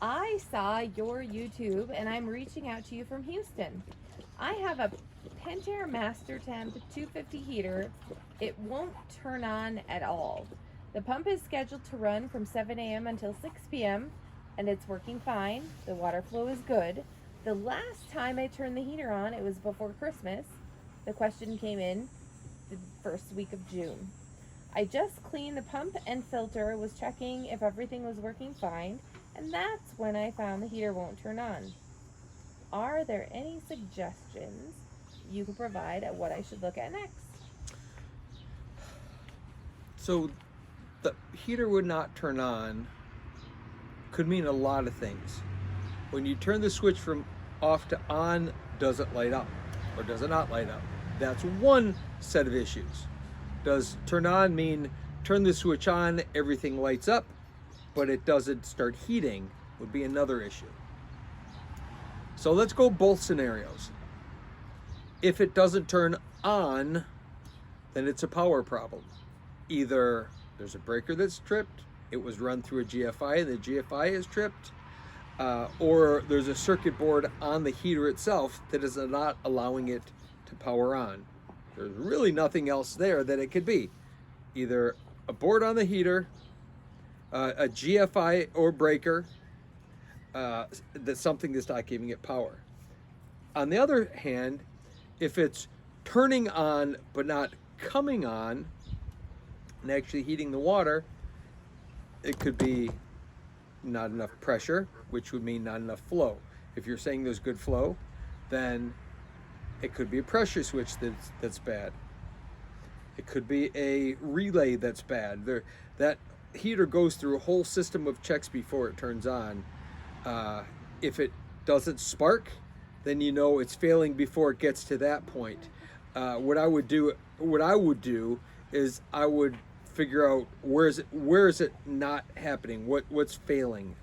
I saw your YouTube and I'm reaching out to you from Houston. I have a Pentair Mastertemp 250 heater. It won't turn on at all. The pump is scheduled to run from 7 a.m. until 6 p.m. and it's working fine. The water flow is good. The last time I turned the heater on, it was before Christmas. The question came in the first week of June. I just cleaned the pump and filter, was checking if everything was working fine, and that's when I found the heater won't turn on. Are there any suggestions you can provide at what I should look at next? So the heater would not turn on could mean a lot of things. When you turn the switch from off to on, does it light up or does it not light up? That's one set of issues. Does turn on mean turn the switch on, everything lights up, but it doesn't start heating, would be another issue. So let's go both scenarios. If it doesn't turn on, then it's a power problem. Either there's a breaker that's tripped, it was run through a GFI and the GFI is tripped, or there's a circuit board on the heater itself that is not allowing it to power on. There's really nothing else there that it could be. Either a board on the heater, a GFI or breaker, that's something that's not giving it power. On the other hand, if it's turning on but not coming on and actually heating the water, it could be not enough pressure, which would mean not enough flow. If you're saying there's good flow, then it could be a pressure switch that's bad. It could be a relay that's bad. That heater goes through a whole system of checks before it turns on. If it doesn't spark, then you know it's failing before it gets to that point. What I would do is I would figure out where is it not happening, what's failing.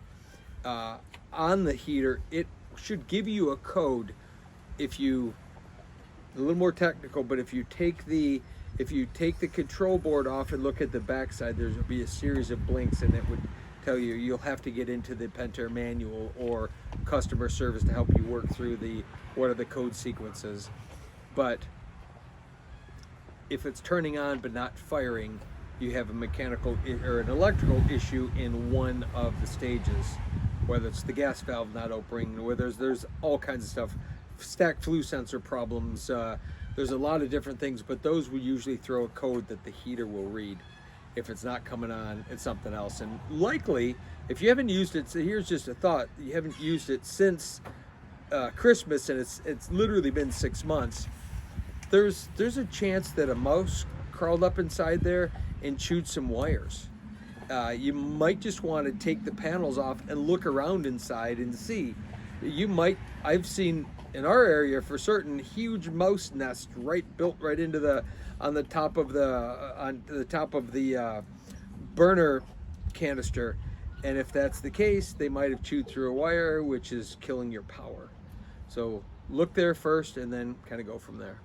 On the heater, it should give you a code. If you, a little more technical, but if you take the control board off and look at the backside, there's will be a series of blinks, and it would tell you you'll have to get into the Pentair manual or customer service to help you work through what are the code sequences. But if it's turning on but not firing, you have a mechanical or an electrical issue in one of the stages, whether it's the gas valve not opening, whether there's all kinds of stuff, stacked flue sensor problems. There's a lot of different things, but those will usually throw a code that the heater will read. If it's not coming on, it's something else. And likely, if you haven't used it, so here's just a thought, you haven't used it since Christmas, and it's literally been 6 months, there's a chance that a mouse crawled up inside there and chewed some wires. You might just want to take the panels off and look around inside and see. I've seen in our area for certain huge mouse nest built right into on the top of the burner canister, and if that's the case, they might have chewed through a wire, which is killing your power. So look there first and then kind of go from there.